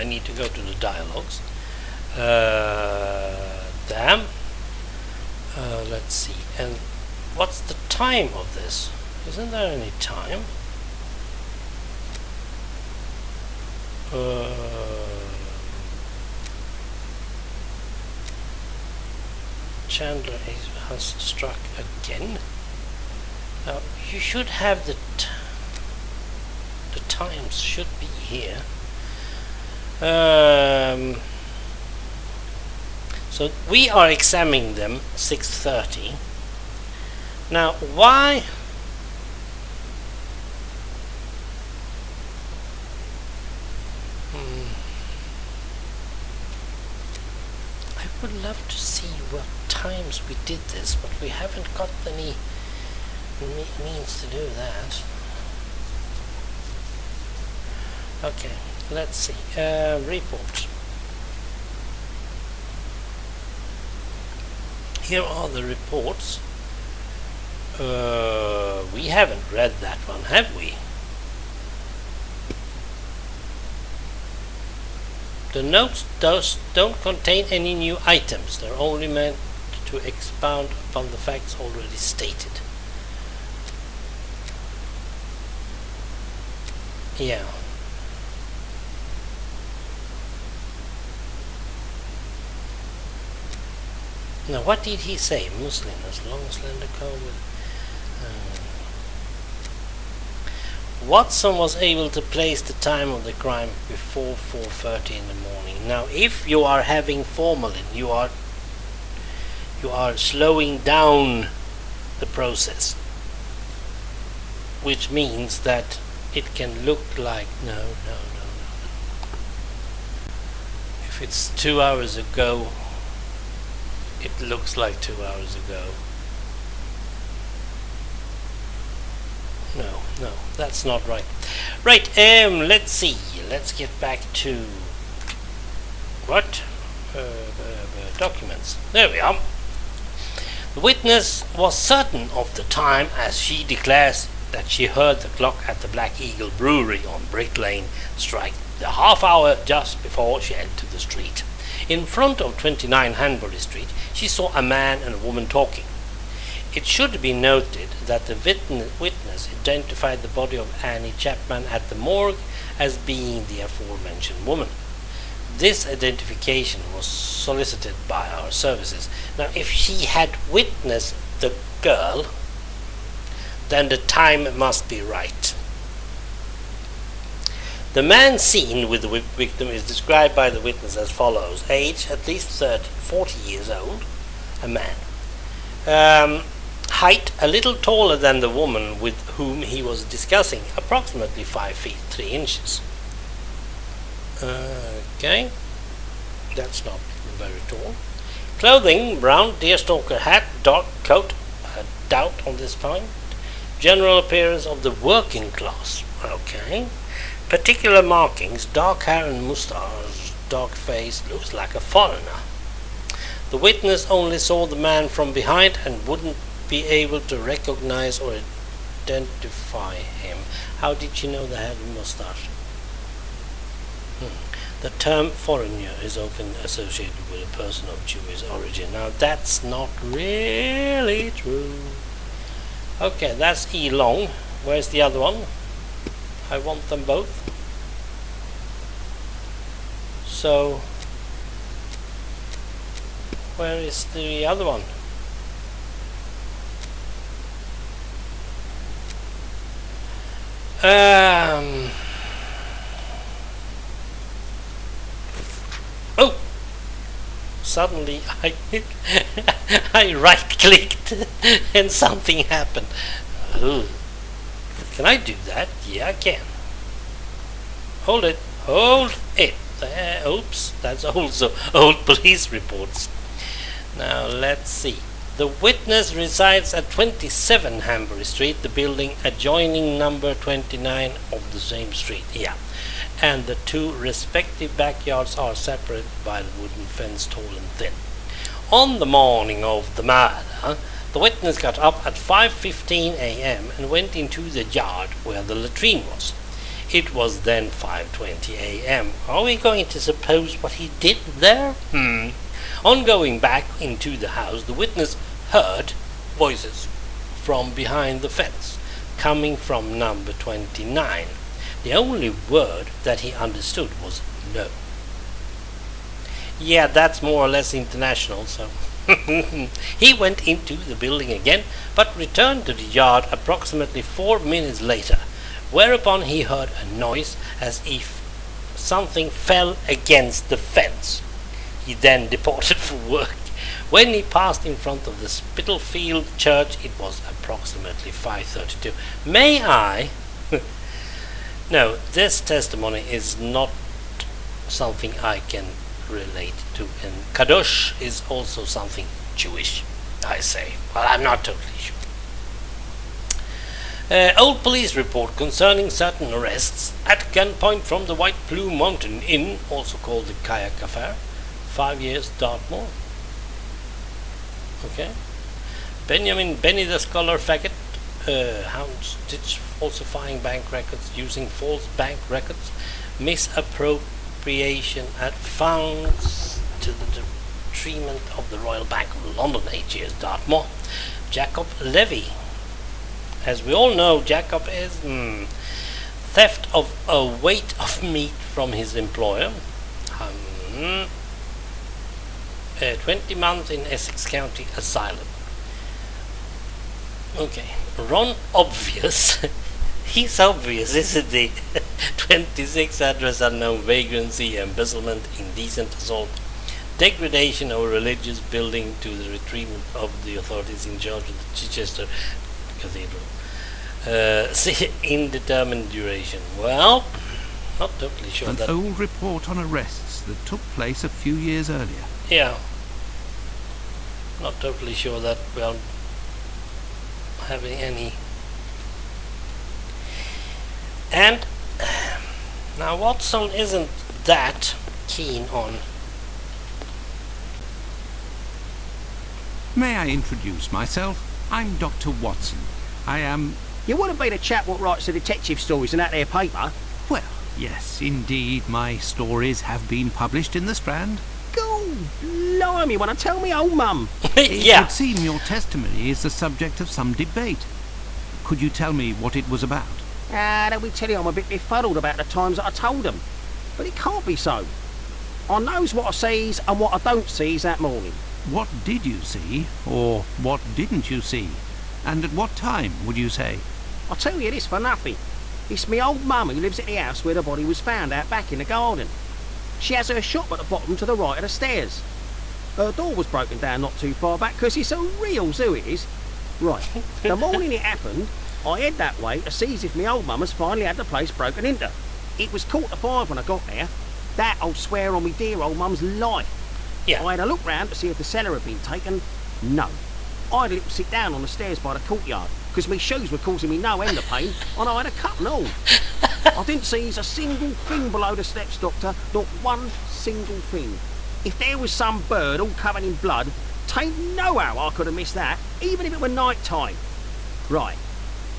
need to go to the dialogues. Damn. Let's see. And what's the time of this? Isn't there any time? Chandler has struck again. Now you should have the times should be here. So we are examining them 6:30. Now why? I would love to see what times we did this, but we haven't got any means to do that. Okay, let's see. Report. Here are the reports. We haven't read that one, have we? The notes don't contain any new items. They're only meant to expound upon the facts already stated. Yeah. Now, what did he say? Muslim, as long as slender comb with... Watson was able to place the time of the crime before 4:30 in the morning. Now, if you are having formalin, you are slowing down the process, which means that it can look like no. If it's 2 hours ago, it looks like 2 hours ago. No, that's not right. Right, let's see. Let's get back to what? Documents. There we are. The witness was certain of the time, as she declares that she heard the clock at the Black Eagle Brewery on Brick Lane strike the half hour just before she entered the street. In front of 29 Hanbury Street, she saw a man and a woman talking. It should be noted that the witness identified the body of Annie Chapman at the morgue as being the aforementioned woman. This identification was solicited by our services. Now, if she had witnessed the girl, then the time must be right. The man seen with the victim is described by the witness as follows. Age, at least 40 years old, a man. Height, a little taller than the woman with whom he was discussing, approximately 5 feet 3 inches. Okay, that's not very tall. Clothing, brown deerstalker hat, dark coat, doubt on this point. General appearance of the working class. Okay. Particular markings, dark hair and moustache, dark face, looks like a foreigner. The witness only saw the man from behind and wouldn't be able to recognize or identify him. How did she know they had a moustache? The term foreigner is often associated with a person of Jewish origin. Now that's not really true. Okay, that's E long. Where's the other one? I want them both. So, where is the other one? Oh! Suddenly I I right-clicked and something happened. Ooh. Can I do that? Yeah, I can. Hold it. Hold it. Oops, that's also old police reports. Now, let's see. The witness resides at 27 Hanbury Street, the building adjoining number 29 of the same street. Yeah. And the two respective backyards are separated by the wooden fence, tall and thin. On the morning of the murder, the witness got up at 5:15 a.m. and went into the yard where the latrine was. It was then 5:20 a.m. Are we going to suppose what he did there? On going back into the house, the witness heard voices from behind the fence, coming from number 29. The only word that he understood was no. Yeah, that's more or less international, so... He went into the building again, but returned to the yard approximately 4 minutes later, whereupon he heard a noise as if something fell against the fence. He then departed for work. When he passed in front of the Spitalfield church, it was approximately 5:32. May I? No, this testimony is not something I can relate to, and Kadosh is also something Jewish, I say. Well, I'm not totally sure. Old police report concerning certain arrests at gunpoint from the White Plume Mountain Inn, also called the Kayak Affair. 5 years, Dartmoor. Okay. Benjamin Benny the Scholar Faggot, Houndsditch, falsifying bank records, using false bank records, misappropriation at funds to the detriment of the Royal Bank of London, 8 years, Dartmoor. Jacob Levy. As we all know, Jacob is theft of a weight of meat from his employer. 20 months in Essex County Asylum. Okay, Ron Obvious. He's obvious, isn't he? 26 address unknown, vagrancy, embezzlement, indecent assault, degradation of a religious building to the retrievement of the authorities in charge of the Chichester Cathedral. Indeterminate duration. Well, not totally sure. An old report on arrests that took place a few years earlier. Yeah. Not totally sure that we're having any. And now Watson isn't that keen on. May I introduce myself? I'm Dr. Watson. I am... You wouldn't be the chap what writes the detective stories in that there paper? Well, yes, indeed, my stories have been published in the Strand. Go, blimey, wanna tell me old mum? Yeah. It would seem your testimony is the subject of some debate. Could you tell me what it was about? Let me tell you, I'm a bit befuddled about the times that I told them. But it can't be so. I knows what I sees and what I don't sees that morning. What did you see, or what didn't you see? And at what time, would you say? I'll tell you this for nothing. It's me old mum who lives at the house where the body was found out back in the garden. She has her shop at the bottom to the right of the stairs. Her door was broken down not too far back because it's a real zoo it is. Right, the morning it happened, I head that way to see if my old mum has finally had the place broken into. It was 4:45 when I got there. That I'll swear on me dear old mum's life. Yeah. I had a look round to see if the cellar had been taken. No. I had a little sit down on the stairs by the courtyard because my shoes were causing me no end of pain and I had a cut and all. I didn't see a single thing below the steps, Doctor. Not one single thing. If there was some bird all covered in blood, tain't no how I could have missed that, even if it were night time. Right.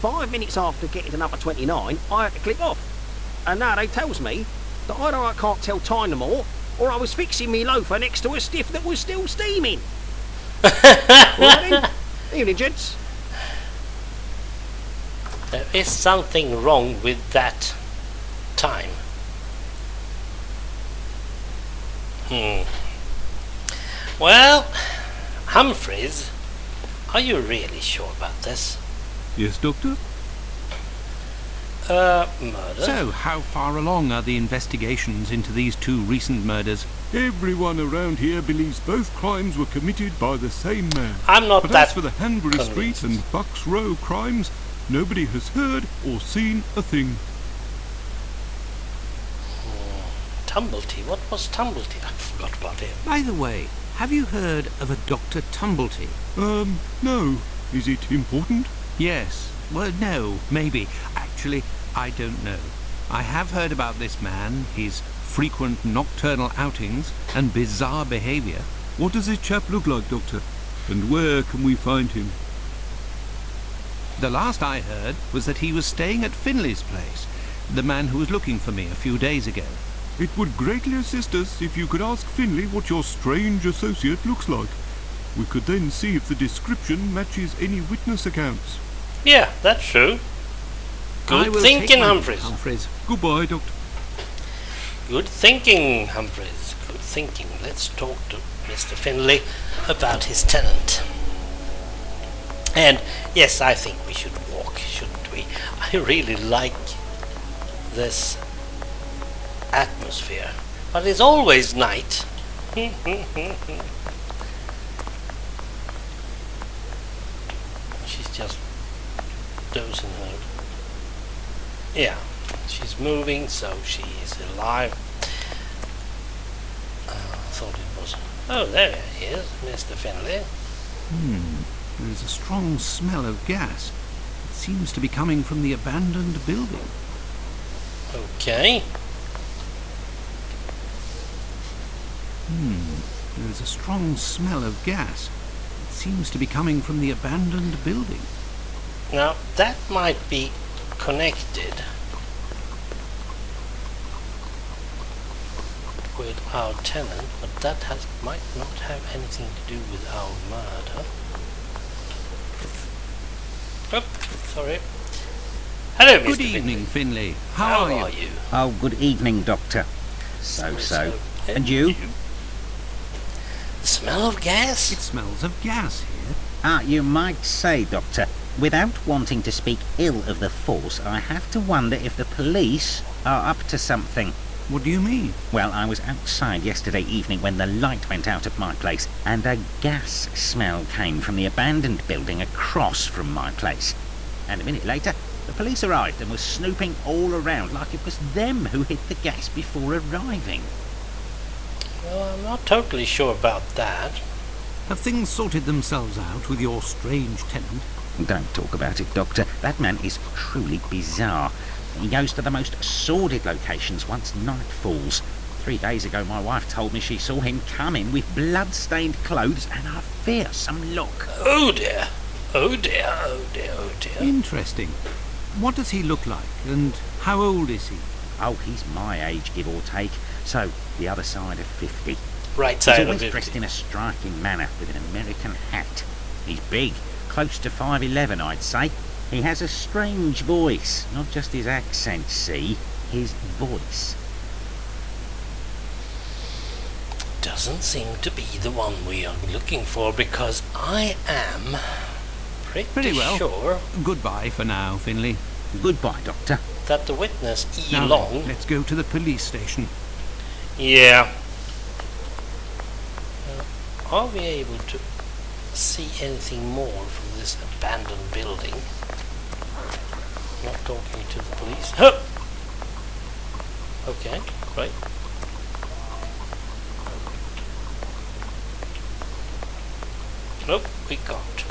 5 minutes after getting to number 29, I had to click off. And now they tells me that either I can't tell time no more, or I was fixing me loafer next to a stiff that was still steaming. Right then. Evening, gents. There is something wrong with that time. Well, Humphreys, are you really sure about this? Yes, Doctor? Murder? So, how far along are the investigations into these two recent murders? Everyone around here believes both crimes were committed by the same man. I'm not But that as for the Hanbury convinced. Street and Bucks Row crimes, nobody has heard or seen a thing. Tumblety. What was Tumblety? I forgot about him. By the way, have you heard of a Dr. Tumblety? No. Is it important? Yes. Well, no, maybe. Actually, I don't know. I have heard about this man, his frequent nocturnal outings and bizarre behaviour. What does this chap look like, Doctor? And where can we find him? The last I heard was that he was staying at Finley's place. The man who was looking for me a few days ago. It would greatly assist us if you could ask Finlay what your strange associate looks like. We could then see if the description matches any witness accounts. Yeah, that's true. I Good will take thinking, my leave, Humphreys. Humphreys. Goodbye, Doctor. Good thinking, Humphreys. Good thinking. Let's talk to Mr. Finlay about his tenant. And yes, I think we should walk, shouldn't we? I really like this atmosphere. But it's always night. She's just dozing her. Yeah, she's moving, so she is alive. I thought it was... Oh, there he is, Mr. Finlay. There is a strong smell of gas. It seems to be coming from the abandoned building. Okay. There is a strong smell of gas. It seems to be coming from the abandoned building. Now, that might be connected with our tenant, but that might not have anything to do with our murder. Oh, sorry. Hello, Mr. Good evening, Finlay. How How are you? Oh, good evening, Doctor. So. And you? The smell of gas? It smells of gas here. You might say, Doctor, without wanting to speak ill of the force, I have to wonder if the police are up to something. What do you mean? Well, I was outside yesterday evening when the light went out at my place, and a gas smell came from the abandoned building across from my place. And a minute later, the police arrived and was snooping all around like it was them who hid the gas before arriving. Well, I'm not totally sure about that. Have things sorted themselves out with your strange tenant? Don't talk about it, Doctor. That man is truly bizarre. He goes to the most sordid locations once night falls. 3 days ago, my wife told me she saw him come in with blood-stained clothes and a fearsome look. Oh dear. Oh dear. Oh dear. Oh dear. Interesting. What does he look like, and how old is he? Oh, he's my age, give or take, so the other side of 50. Right He's side of always 50. dressed in a striking manner with an American hat. He's big, close to 5'11", I'd say. He has a strange voice, not just his accent, see, his voice. Doesn't seem to be the one we are looking for, because I am pretty well. sure Goodbye for now, Finlay. Goodbye, Doctor. that the witness E. Now Long... then, let's go to the police station. Yeah. Are we able to see anything more from this abandoned building? Not talking to the police. Huh! Okay, great. Nope, we got.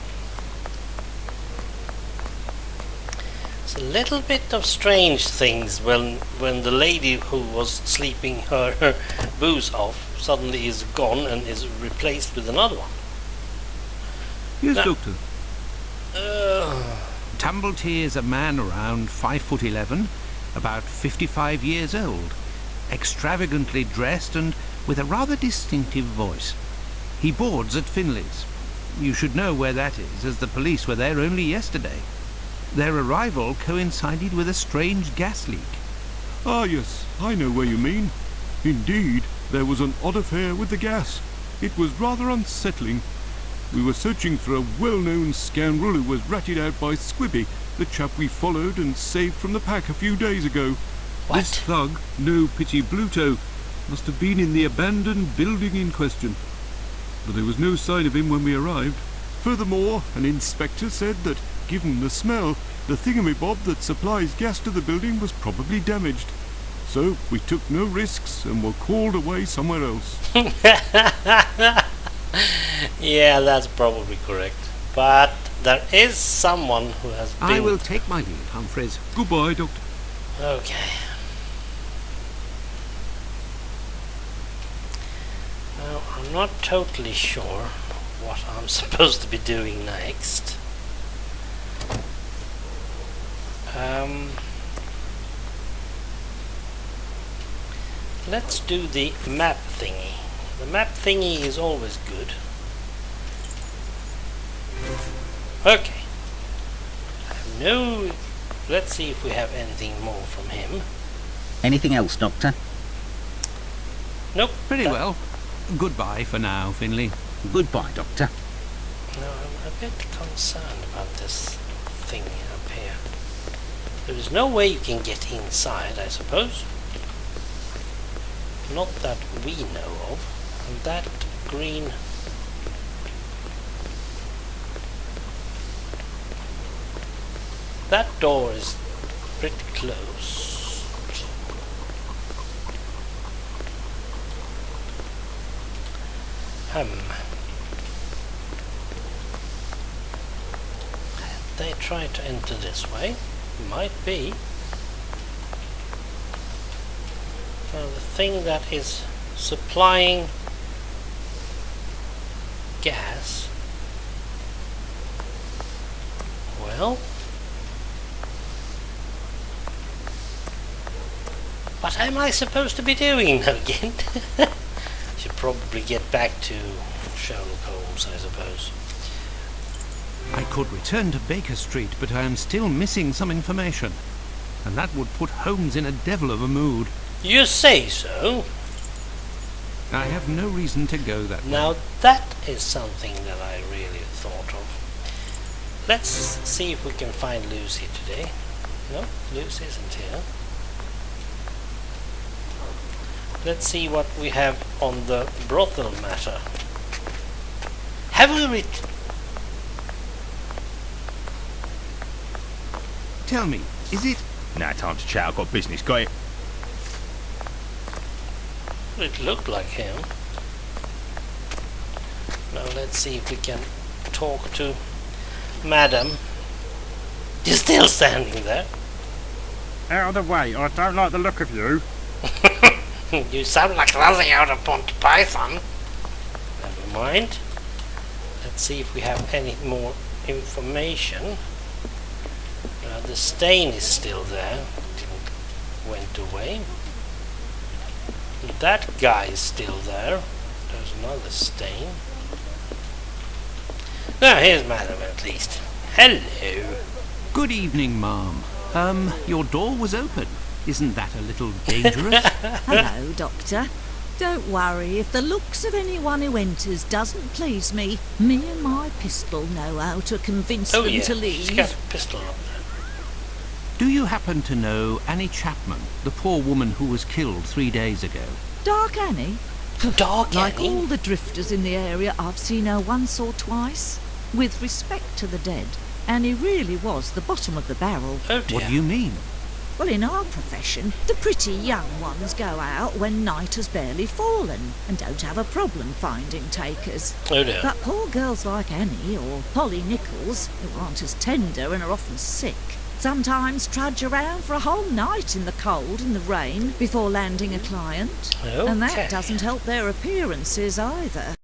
It's a little bit of strange things when the lady who was sleeping her booze off suddenly is gone and is replaced with another one. Yes, Now- Doctor. Tumblety is a man around 5'11", about 55 years old, extravagantly dressed and with a rather distinctive voice. He boards at Finlay's. You should know where that is, as the police were there only yesterday. Their arrival coincided with a strange gas leak. Ah, yes, I know where you mean. Indeed, there was an odd affair with the gas. It was rather unsettling. We were searching for a well-known scoundrel who was ratted out by Squibby, the chap we followed and saved from the pack a few days ago. What? This thug, no pity Bluto, must have been in the abandoned building in question. But there was no sign of him when we arrived. Furthermore, an inspector said that, given the smell, the thingamabob that supplies gas to the building was probably damaged. So we took no risks and were called away somewhere else. Yeah, that's probably correct. But there is someone who has been... I will take my leave, Humphreys. Goodbye, Doctor. Okay. Now, I'm not totally sure what I'm supposed to be doing next. let's do the map thingy. The map thingy is always good. Okay. I have no... Let's see if we have anything more from him. Anything else, Doctor? Nope. Very well. Goodbye for now, Finley. Goodbye, Doctor. No, I'm a bit concerned about this thing up here. There is no way you can get inside, I suppose. Not that we know of. And that green... That door is pretty close. They try to enter this way. Might be. Now the thing that is supplying gas. Well, what am I supposed to be doing again? Should probably get back to Sherlock Holmes, I suppose. I could return to Baker Street, but I am still missing some information. And that would put Holmes in a devil of a mood. You say so? I have no reason to go that way. Now that is something that I really thought of. Let's see if we can find Lucy today. No, Lucy isn't here. Let's see what we have on the brothel matter. Have we Tell me, is it... Now time to chat, I've got business, got it? It looked like him. Now let's see if we can talk to Madam. You're still standing there. Out of the way, I don't like the look of you. You sound like something out of Monty Python. Never mind. Let's see if we have any more information. The stain is still there. It went away. That guy is still there. There's another stain. Now here's Madam at least. Hello. Good evening, ma'am. Your door was open. Isn't that a little dangerous? Hello, Doctor. Don't worry, if the looks of anyone who enters doesn't please me, me and my pistol know how to convince them to leave. She's got a pistol up there. Do you happen to know Annie Chapman, the poor woman who was killed 3 days ago? Dark Annie? Dark Like Annie? all the drifters in the area, I've seen her once or twice. With respect to the dead, Annie really was the bottom of the barrel. Oh dear. What do you mean? Well, in our profession, the pretty young ones go out when night has barely fallen and don't have a problem finding takers. Oh dear. But poor girls like Annie or Polly Nichols, who aren't as tender and are often sick, sometimes trudge around for a whole night in the cold and the rain before landing a client. And Okay. that doesn't help their appearances either.